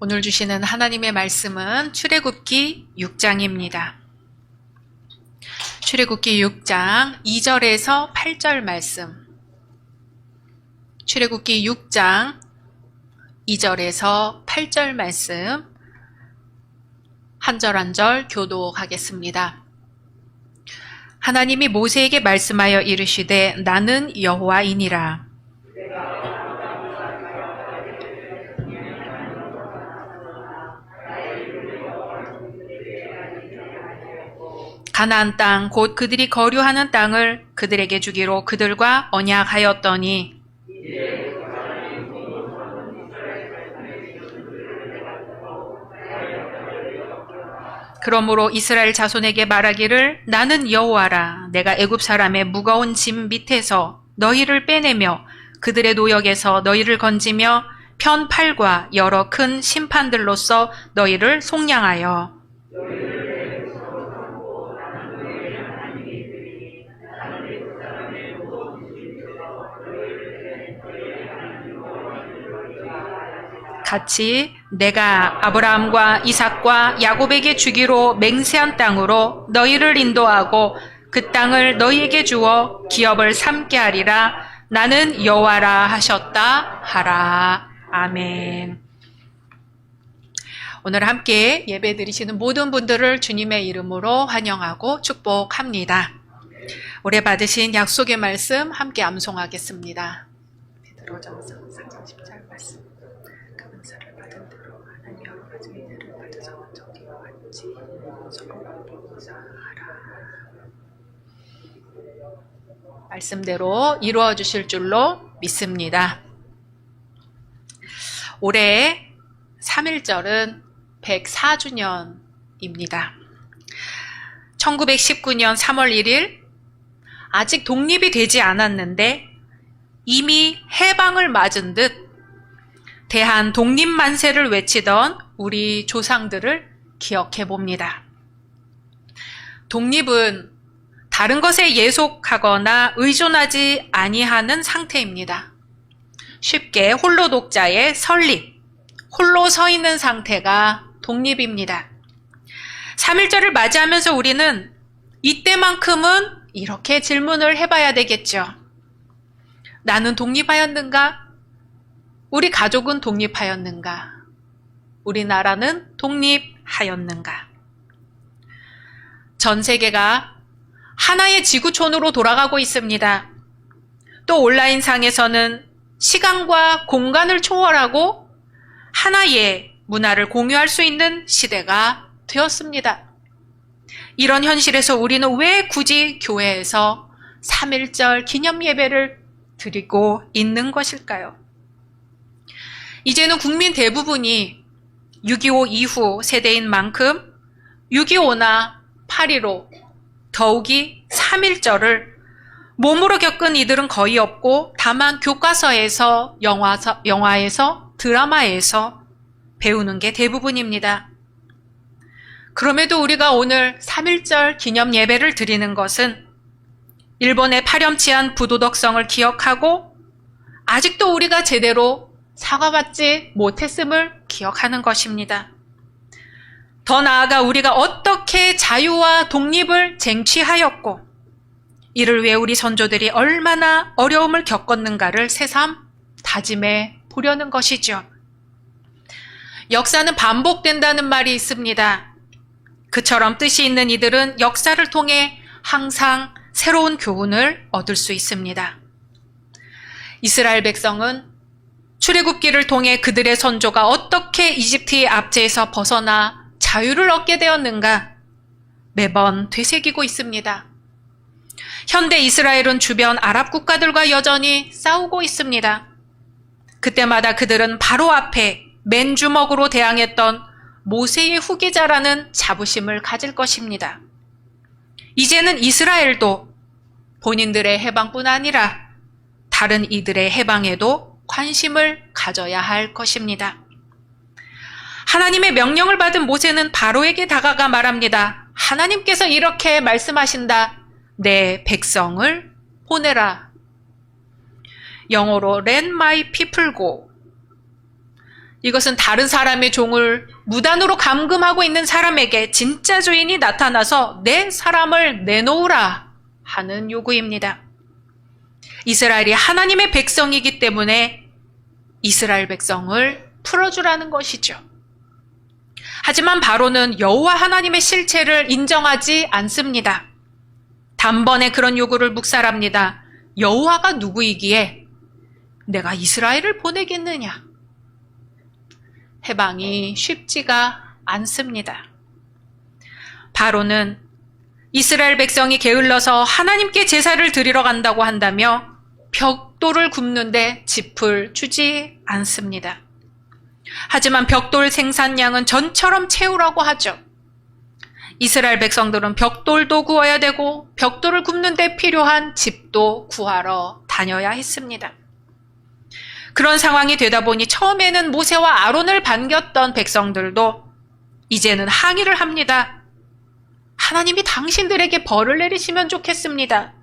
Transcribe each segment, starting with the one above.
오늘 주시는 하나님의 말씀은 출애굽기 6장입니다. 출애굽기 6장 2절에서 8절 말씀. 출애굽기 6장 2절에서 8절 말씀 한 절 한 절 교독하겠습니다. 하나님이 모세에게 말씀하여 이르시되 나는 여호와이니라. 가나안 땅 곧 그들이 거류하는 땅을 그들에게 주기로 그들과 언약하였더니 그러므로 이스라엘 자손에게 말하기를 나는 여호와라. 내가 애굽 사람의 무거운 짐 밑에서 너희를 빼내며 그들의 노역에서 너희를 건지며 편팔과 여러 큰 심판들로서 너희를 속량하여 같이 내가 아브라함과 이삭과 야곱에게 주기로 맹세한 땅으로 너희를 인도하고 그 땅을 너희에게 주어 기업을 삼게 하리라. 나는 여호와라 하셨다 하라. 아멘. 오늘 함께 예배 드리시는 모든 분들을 주님의 이름으로 환영하고 축복합니다. 올해 받으신 약속의 말씀 함께 암송하겠습니다. 베드로전서 4장 10절 말씀. 은사를 받은 대로 하나님 여러 가지 은혜를 받으서 저기와 같이 서로 봉사하라. 말씀대로 이루어 주실 줄로 믿습니다. 올해 3.1절은 104주년입니다. 1919년 3월 1일 아직 독립이 되지 않았는데 이미 해방을 맞은 듯 대한 독립 만세를 외치던 우리 조상들을 기억해 봅니다. 독립은 다른 것에 예속하거나 의존하지 아니하는 상태입니다. 쉽게 홀로 독자의 설립, 홀로 서 있는 상태가 독립입니다. 3.1절을 맞이하면서 우리는 이때만큼은 이렇게 질문을 해봐야 되겠죠. 나는 독립하였는가? 우리 가족은 독립하였는가? 우리나라는 독립하였는가? 전 세계가 하나의 지구촌으로 돌아가고 있습니다. 또 온라인상에서는 시간과 공간을 초월하고 하나의 문화를 공유할 수 있는 시대가 되었습니다. 이런 현실에서 우리는 왜 굳이 교회에서 3.1절 기념 예배를 드리고 있는 것일까요? 이제는 국민 대부분이 6.25 이후 세대인 만큼 6.25나 8.15 더욱이 3.1절을 몸으로 겪은 이들은 거의 없고 다만 교과서에서 영화에서 드라마에서 배우는 게 대부분입니다. 그럼에도 우리가 오늘 3.1절 기념 예배를 드리는 것은 일본의 파렴치한 부도덕성을 기억하고 아직도 우리가 제대로 사과받지 못했음을 기억하는 것입니다. 더 나아가 우리가 어떻게 자유와 독립을 쟁취하였고 이를 위해 우리 선조들이 얼마나 어려움을 겪었는가를 새삼 다짐해 보려는 것이죠. 역사는 반복된다는 말이 있습니다. 그처럼 뜻이 있는 이들은 역사를 통해 항상 새로운 교훈을 얻을 수 있습니다. 이스라엘 백성은 출애굽기를 통해 그들의 선조가 어떻게 이집트의 압제에서 벗어나 자유를 얻게 되었는가 매번 되새기고 있습니다. 현대 이스라엘은 주변 아랍 국가들과 여전히 싸우고 있습니다. 그때마다 그들은 바로 앞에 맨주먹으로 대항했던 모세의 후계자라는 자부심을 가질 것입니다. 이제는 이스라엘도 본인들의 해방뿐 아니라 다른 이들의 해방에도 관심을 가져야 할 것입니다. 하나님의 명령을 받은 모세는 바로에게 다가가 말합니다. 하나님께서 이렇게 말씀하신다. 내 백성을 보내라. 영어로 Let my people go. 이것은 다른 사람의 종을 무단으로 감금하고 있는 사람에게 진짜 주인이 나타나서 내 사람을 내놓으라 하는 요구입니다. 이스라엘이 하나님의 백성이기 때문에 이스라엘 백성을 풀어주라는 것이죠. 하지만 바로는 여호와 하나님의 실체를 인정하지 않습니다. 단번에 그런 요구를 묵살합니다. 여호와가 누구이기에 내가 이스라엘을 보내겠느냐? 해방이 쉽지가 않습니다. 바로는 이스라엘 백성이 게을러서 하나님께 제사를 드리러 간다고 한다며 벽돌을 굽는데 짚을 주지 않습니다. 하지만 벽돌 생산량은 전처럼 채우라고 하죠. 이스라엘 백성들은 벽돌도 구워야 되고 벽돌을 굽는 데 필요한 짚도 구하러 다녀야 했습니다. 그런 상황이 되다 보니 처음에는 모세와 아론을 반겼던 백성들도 이제는 항의를 합니다. 하나님이 당신들에게 벌을 내리시면 좋겠습니다.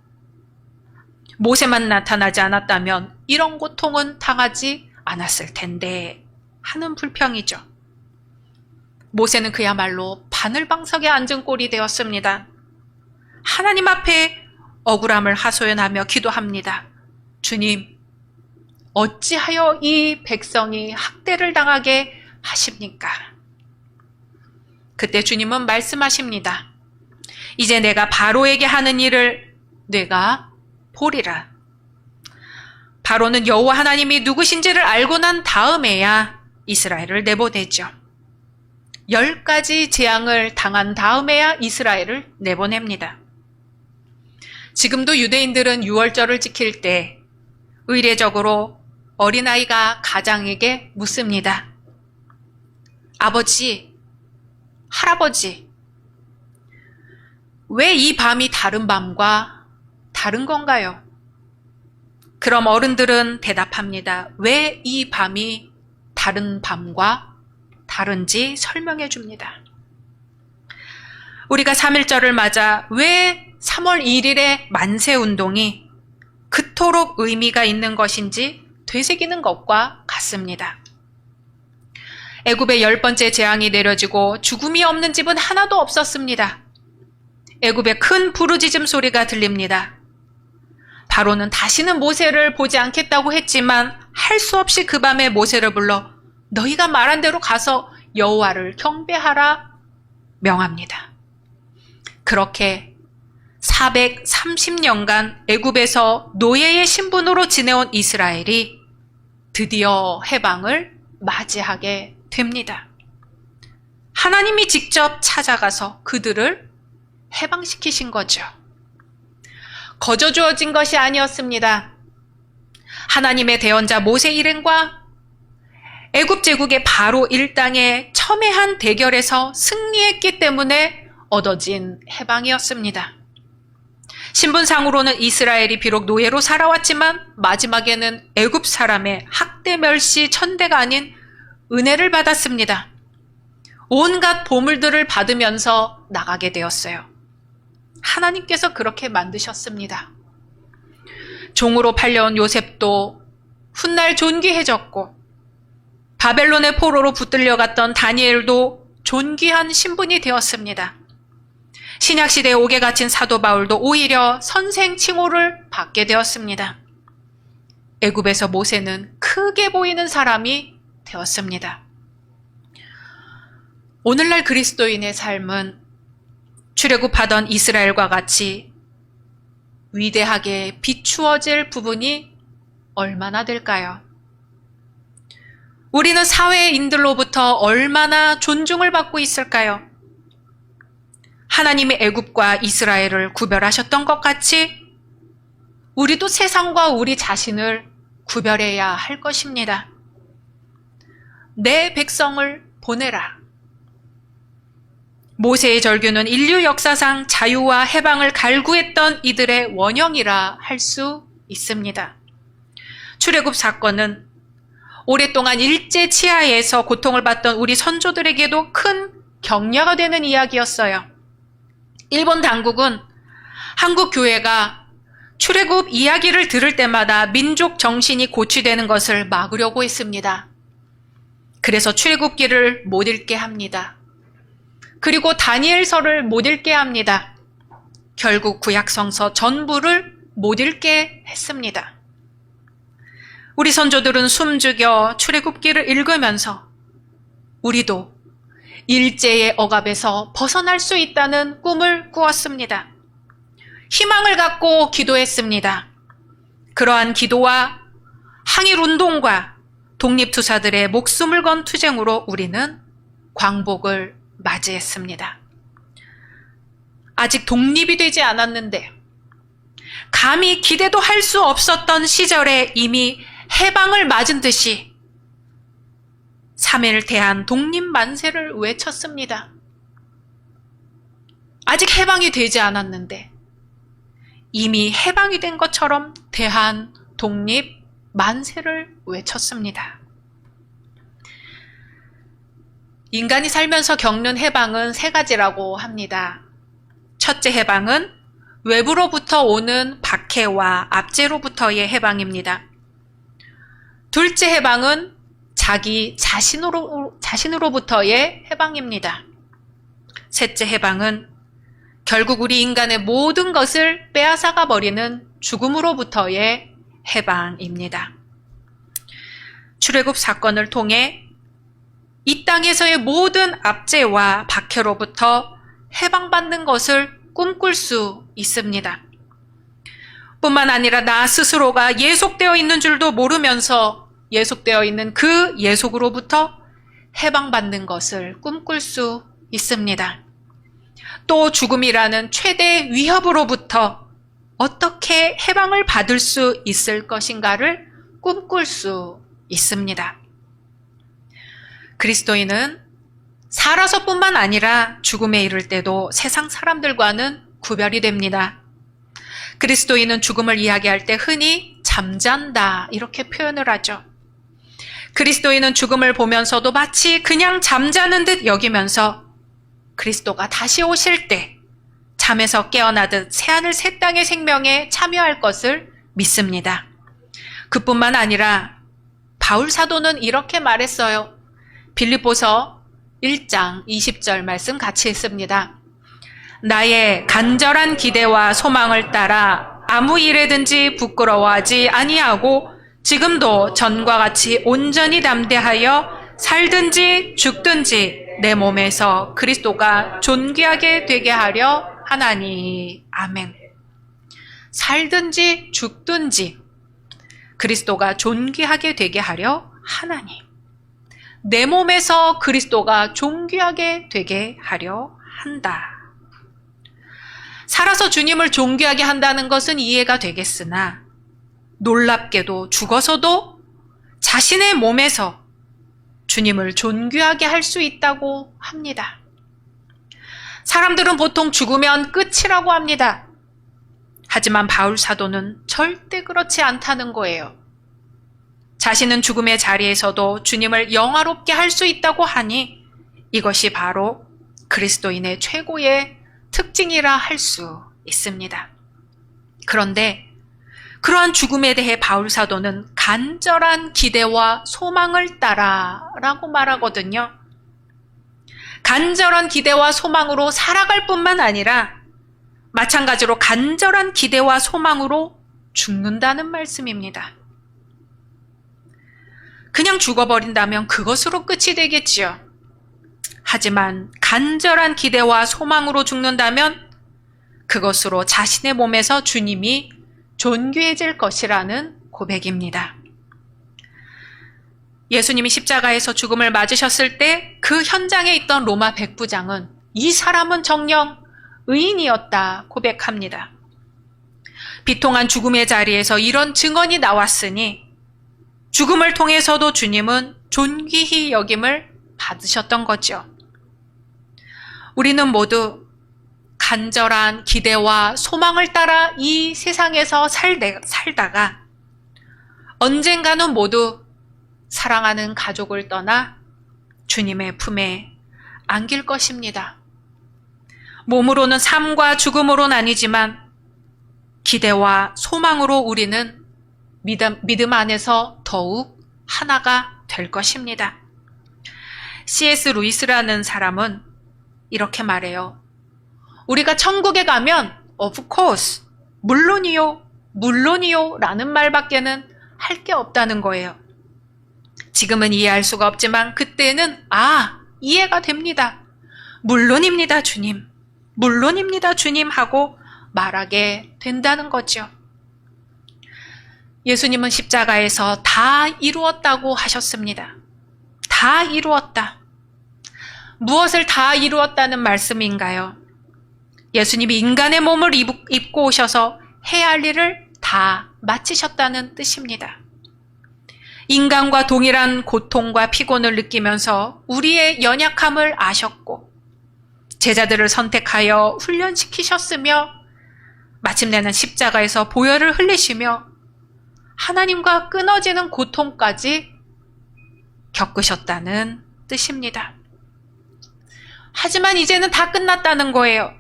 모세만 나타나지 않았다면 이런 고통은 당하지 않았을 텐데 하는 불평이죠. 모세는 그야말로 바늘방석에 앉은 꼴이 되었습니다. 하나님 앞에 억울함을 하소연하며 기도합니다. 주님, 어찌하여 이 백성이 학대를 당하게 하십니까? 그때 주님은 말씀하십니다. 이제 내가 바로에게 하는 일을 내가 보리라. 바로는 여호와 하나님이 누구신지를 알고 난 다음에야 이스라엘을 내보내죠. 10가지 재앙을 당한 다음에야 이스라엘을 내보냅니다. 지금도 유대인들은 유월절을 지킬 때 의례적으로 어린아이가 가장에게 묻습니다. 아버지, 할아버지, 왜 이 밤이 다른 밤과 다른 건가요? 그럼 어른들은 대답합니다. 왜 이 밤이 다른 밤과 다른지 설명해 줍니다. 우리가 3.1절을 맞아 왜 3월 1일의 만세운동이 그토록 의미가 있는 것인지 되새기는 것과 같습니다. 애굽의 10번째 재앙이 내려지고 죽음이 없는 집은 하나도 없었습니다. 애굽의 큰 부르짖음 소리가 들립니다. 바로는 다시는 모세를 보지 않겠다고 했지만 할 수 없이 그 밤에 모세를 불러 너희가 말한 대로 가서 여호와를 경배하라 명합니다. 그렇게 430년간 애굽에서 노예의 신분으로 지내온 이스라엘이 드디어 해방을 맞이하게 됩니다. 하나님이 직접 찾아가서 그들을 해방시키신 거죠. 거저 주어진 것이 아니었습니다. 하나님의 대언자 모세 일행과 애굽 제국의 바로 일당의 첨예한 대결에서 승리했기 때문에 얻어진 해방이었습니다. 신분상으로는 이스라엘이 비록 노예로 살아왔지만 마지막에는 애굽 사람의 학대 멸시 천대가 아닌 은혜를 받았습니다. 온갖 보물들을 받으면서 나가게 되었어요. 하나님께서 그렇게 만드셨습니다. 종으로 팔려온 요셉도 훗날 존귀해졌고 바벨론의 포로로 붙들려갔던 다니엘도 존귀한 신분이 되었습니다. 신약시대에 옥에 갇힌 사도 바울도 오히려 선생 칭호를 받게 되었습니다. 애굽에서 모세는 크게 보이는 사람이 되었습니다. 오늘날 그리스도인의 삶은 출애굽하던 이스라엘과 같이 위대하게 비추어질 부분이 얼마나 될까요? 우리는 사회인들로부터 얼마나 존중을 받고 있을까요? 하나님이 애굽과 이스라엘을 구별하셨던 것 같이 우리도 세상과 우리 자신을 구별해야 할 것입니다. 내 백성을 보내라. 모세의 절규는 인류 역사상 자유와 해방을 갈구했던 이들의 원형이라 할 수 있습니다. 출애굽 사건은 오랫동안 일제 치하에서 고통을 받던 우리 선조들에게도 큰 격려가 되는 이야기였어요. 일본 당국은 한국 교회가 출애굽 이야기를 들을 때마다 민족 정신이 고취되는 것을 막으려고 했습니다. 그래서 출애굽기를 못 읽게 합니다. 그리고 다니엘서를 못 읽게 합니다. 결국 구약성서 전부를 못 읽게 했습니다. 우리 선조들은 숨죽여 출애굽기를 읽으면서 우리도 일제의 억압에서 벗어날 수 있다는 꿈을 꾸었습니다. 희망을 갖고 기도했습니다. 그러한 기도와 항일운동과 독립투사들의 목숨을 건 투쟁으로 우리는 광복을 맞이했습니다. 아직 독립이 되지 않았는데 감히 기대도 할 수 없었던 시절에 이미 해방을 맞은 듯이 3일 대한 독립 만세를 외쳤습니다. 아직 해방이 되지 않았는데 이미 해방이 된 것처럼 대한 독립 만세를 외쳤습니다. 인간이 살면서 겪는 해방은 3가지라고 합니다. 첫째 해방은 외부로부터 오는 박해와 압제로부터의 해방입니다. 둘째 해방은 자기 자신으로부터의 해방입니다. 셋째 해방은 결국 우리 인간의 모든 것을 빼앗아가 버리는 죽음으로부터의 해방입니다. 출애굽 사건을 통해 이 땅에서의 모든 압제와 박해로부터 해방받는 것을 꿈꿀 수 있습니다. 뿐만 아니라 나 스스로가 예속되어 있는 줄도 모르면서 예속되어 있는 그 예속으로부터 해방받는 것을 꿈꿀 수 있습니다. 또 죽음이라는 최대 위협으로부터 어떻게 해방을 받을 수 있을 것인가를 꿈꿀 수 있습니다. 그리스도인은 살아서뿐만 아니라 죽음에 이를 때도 세상 사람들과는 구별이 됩니다. 그리스도인은 죽음을 이야기할 때 흔히 잠잔다 이렇게 표현을 하죠. 그리스도인은 죽음을 보면서도 마치 그냥 잠자는 듯 여기면서 그리스도가 다시 오실 때 잠에서 깨어나듯 새하늘 새 땅의 생명에 참여할 것을 믿습니다. 그뿐만 아니라 바울 사도는 이렇게 말했어요. 빌립보서 1장 20절 말씀 같이 읽습니다. 나의 간절한 기대와 소망을 따라 아무 일에든지 부끄러워하지 아니하고 지금도 전과 같이 온전히 담대하여 살든지 죽든지 내 몸에서 그리스도가 존귀하게 되게 하려 하나니. 아멘. 살든지 죽든지 그리스도가 존귀하게 되게 하려 하나니. 내 몸에서 그리스도가 존귀하게 되게 하려 한다. 살아서 주님을 존귀하게 한다는 것은 이해가 되겠으나 놀랍게도 죽어서도 자신의 몸에서 주님을 존귀하게 할 수 있다고 합니다. 사람들은 보통 죽으면 끝이라고 합니다. 하지만 바울 사도는 절대 그렇지 않다는 거예요. 자신은 죽음의 자리에서도 주님을 영화롭게 할 수 있다고 하니 이것이 바로 그리스도인의 최고의 특징이라 할 수 있습니다. 그런데 그러한 죽음에 대해 바울 사도는 간절한 기대와 소망을 따라 라고 말하거든요. 간절한 기대와 소망으로 살아갈 뿐만 아니라 마찬가지로 간절한 기대와 소망으로 죽는다는 말씀입니다. 그냥 죽어버린다면 그것으로 끝이 되겠지요. 하지만 간절한 기대와 소망으로 죽는다면 그것으로 자신의 몸에서 주님이 존귀해질 것이라는 고백입니다. 예수님이 십자가에서 죽음을 맞으셨을 때 그 현장에 있던 로마 백부장은 이 사람은 정녕 의인이었다 고백합니다. 비통한 죽음의 자리에서 이런 증언이 나왔으니 죽음을 통해서도 주님은 존귀히 여김을 받으셨던 거죠. 우리는 모두 간절한 기대와 소망을 따라 이 세상에서 살다가 언젠가는 모두 사랑하는 가족을 떠나 주님의 품에 안길 것입니다. 몸으로는 삶과 죽음으로 나뉘지만 기대와 소망으로 우리는 믿음 안에서 더욱 하나가 될 것입니다. C.S. 루이스라는 사람은 이렇게 말해요. 우리가 천국에 가면 of course, 물론이요, 물론이요 라는 말밖에는 할 게 없다는 거예요. 지금은 이해할 수가 없지만 그때는 이해가 됩니다. 물론입니다, 주님. 물론입니다, 주님 하고 말하게 된다는 거죠. 예수님은 십자가에서 다 이루었다고 하셨습니다. 다 이루었다. 무엇을 다 이루었다는 말씀인가요? 예수님이 인간의 몸을 입고 오셔서 해야 할 일을 다 마치셨다는 뜻입니다. 인간과 동일한 고통과 피곤을 느끼면서 우리의 연약함을 아셨고 제자들을 선택하여 훈련시키셨으며 마침내는 십자가에서 보혈을 흘리시며 하나님과 끊어지는 고통까지 겪으셨다는 뜻입니다. 하지만 이제는 다 끝났다는 거예요.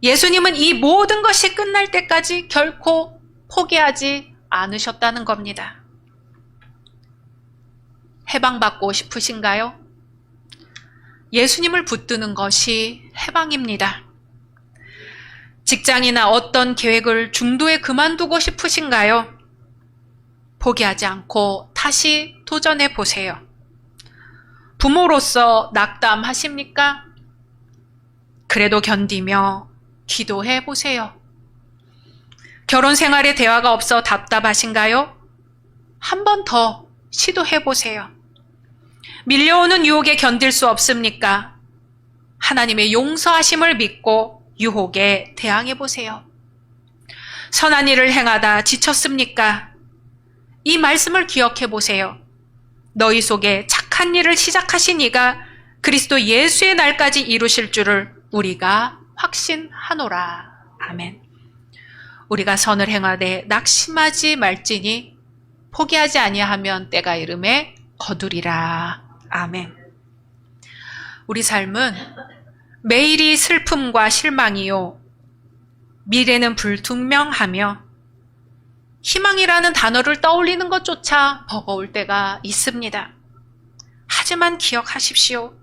예수님은 이 모든 것이 끝날 때까지 결코 포기하지 않으셨다는 겁니다. 해방받고 싶으신가요? 예수님을 붙드는 것이 해방입니다. 직장이나 어떤 계획을 중도에 그만두고 싶으신가요? 포기하지 않고 다시 도전해 보세요. 부모로서 낙담하십니까? 그래도 견디며 기도해 보세요. 결혼 생활에 대화가 없어 답답하신가요? 한 번 더 시도해 보세요. 밀려오는 유혹에 견딜 수 없습니까? 하나님의 용서하심을 믿고 유혹에 대항해 보세요. 선한 일을 행하다 지쳤습니까? 이 말씀을 기억해 보세요. 너희 속에 착한 일을 시작하신 이가 그리스도 예수의 날까지 이루실 줄을 우리가 확신하노라. 아멘. 우리가 선을 행하되 낙심하지 말지니 포기하지 아니하면 때가 이름에 거두리라. 아멘. 우리 삶은 매일이 슬픔과 실망이요. 미래는 불투명하며 희망이라는 단어를 떠올리는 것조차 버거울 때가 있습니다. 하지만 기억하십시오.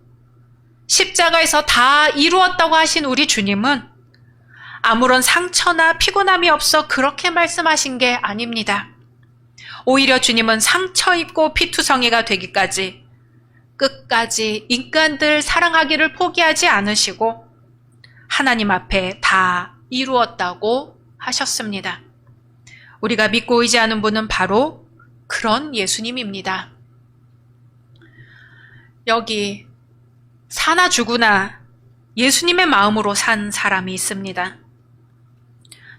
십자가에서 다 이루었다고 하신 우리 주님은 아무런 상처나 피곤함이 없어 그렇게 말씀하신 게 아닙니다. 오히려 주님은 상처 입고 피투성이가 되기까지 끝까지 인간들 사랑하기를 포기하지 않으시고 하나님 앞에 다 이루었다고 하셨습니다. 우리가 믿고 의지하는 분은 바로 그런 예수님입니다. 여기 사나 죽으나 예수님의 마음으로 산 사람이 있습니다.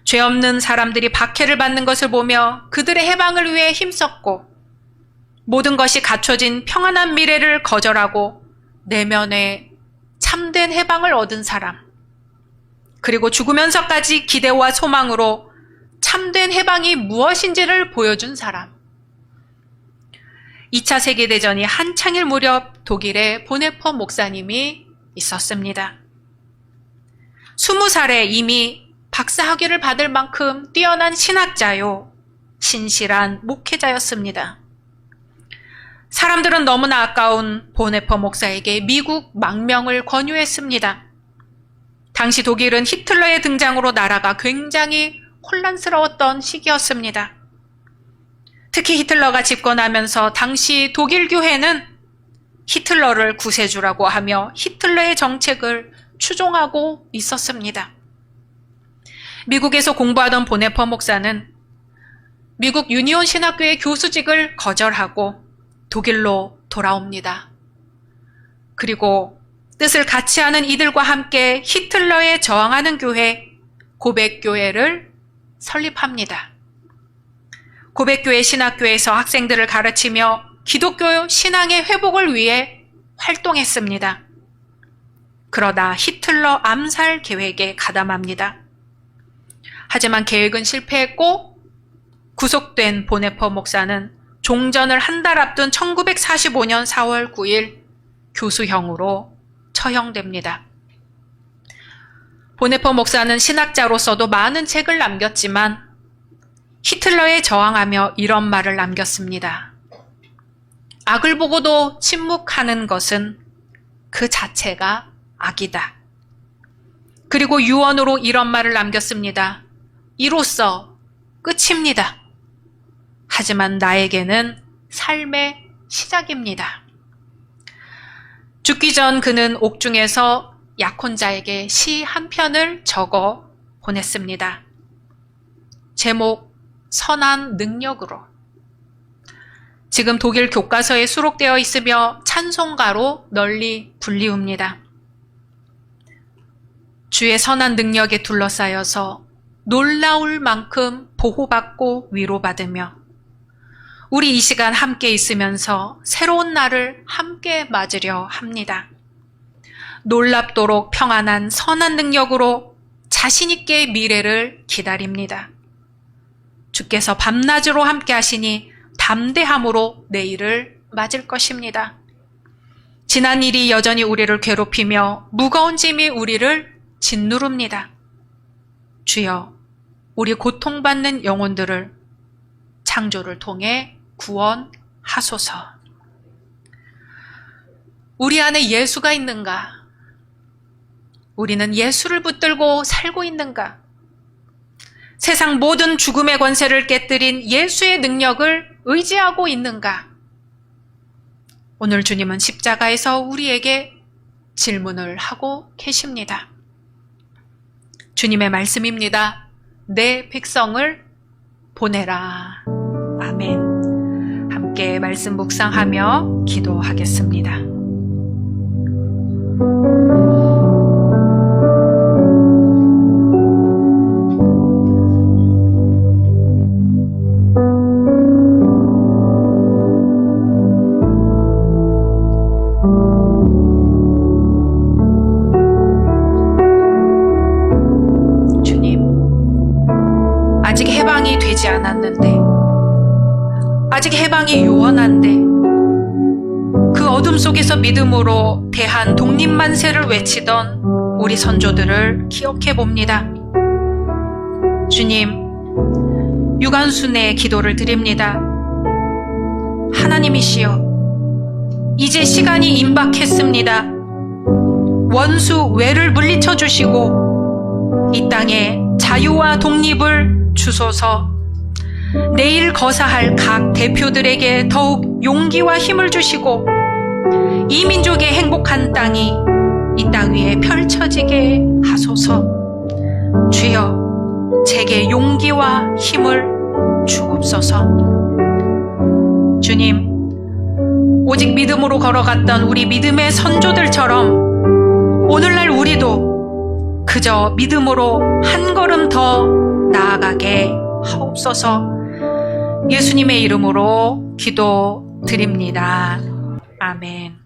죄 없는 사람들이 박해를 받는 것을 보며 그들의 해방을 위해 힘썼고 모든 것이 갖춰진 평안한 미래를 거절하고 내면에 참된 해방을 얻은 사람, 그리고 죽으면서까지 기대와 소망으로 참된 해방이 무엇인지를 보여준 사람. 2차 세계대전이 한창일 무렵 독일에 보네퍼 목사님이 있었습니다. 20살에 이미 박사학위를 받을 만큼 뛰어난 신학자요, 신실한 목회자였습니다. 사람들은 너무나 아까운 보네퍼 목사에게 미국 망명을 권유했습니다. 당시 독일은 히틀러의 등장으로 나라가 굉장히 혼란스러웠던 시기였습니다. 특히 히틀러가 집권하면서 당시 독일 교회는 히틀러를 구세주라고 하며 히틀러의 정책을 추종하고 있었습니다. 미국에서 공부하던 보네퍼 목사는 미국 유니온 신학교의 교수직을 거절하고 독일로 돌아옵니다. 그리고 뜻을 같이 하는 이들과 함께 히틀러에 저항하는 교회, 고백교회를 설립합니다. 고백교회 신학교에서 학생들을 가르치며 기독교 신앙의 회복을 위해 활동했습니다. 그러다 히틀러 암살 계획에 가담합니다. 하지만 계획은 실패했고 구속된 보네퍼 목사는 종전을 한 달 앞둔 1945년 4월 9일 교수형으로 처형됩니다. 보네퍼 목사는 신학자로서도 많은 책을 남겼지만 히틀러에 저항하며 이런 말을 남겼습니다. 악을 보고도 침묵하는 것은 그 자체가 악이다. 그리고 유언으로 이런 말을 남겼습니다. 이로써 끝입니다. 하지만 나에게는 삶의 시작입니다. 죽기 전 그는 옥중에서 약혼자에게 시 한 편을 적어 보냈습니다. 제목 선한 능력으로. 지금 독일 교과서에 수록되어 있으며 찬송가로 널리 불리웁니다. 주의 선한 능력에 둘러싸여서 놀라울 만큼 보호받고 위로받으며 우리 이 시간 함께 있으면서 새로운 날을 함께 맞으려 합니다. 놀랍도록 평안한 선한 능력으로 자신 있게 미래를 기다립니다. 주께서 밤낮으로 함께 하시니 담대함으로 내일을 맞을 것입니다. 지난 일이 여전히 우리를 괴롭히며 무거운 짐이 우리를 짓누릅니다. 주여, 우리 고통받는 영혼들을 창조를 통해 구원하소서. 우리 안에 예수가 있는가? 우리는 예수를 붙들고 살고 있는가? 세상 모든 죽음의 권세를 깨뜨린 예수의 능력을 의지하고 있는가? 오늘 주님은 십자가에서 우리에게 질문을 하고 계십니다. 주님의 말씀입니다. 내 백성을 보내라. 아멘. 함께 말씀 묵상하며 기도하겠습니다. 아직 해방이 되지 않았는데, 아직 해방이 요원한데, 그 어둠 속에서 믿음으로 대한 독립만세를 외치던 우리 선조들을 기억해 봅니다. 주님, 유관순의 기도를 드립니다. 하나님이시여, 이제 시간이 임박했습니다. 원수 외를 물리쳐 주시고 이 땅에 자유와 독립을 주소서. 내일 거사할 각 대표들에게 더욱 용기와 힘을 주시고 이 민족의 행복한 땅이 이 땅 위에 펼쳐지게 하소서. 주여, 제게 용기와 힘을 주옵소서. 주님, 오직 믿음으로 걸어갔던 우리 믿음의 선조들처럼 오늘날 우리도 그저 믿음으로 한 걸음 더 나아가게 하옵소서. 예수님의 이름으로 기도드립니다. 아멘.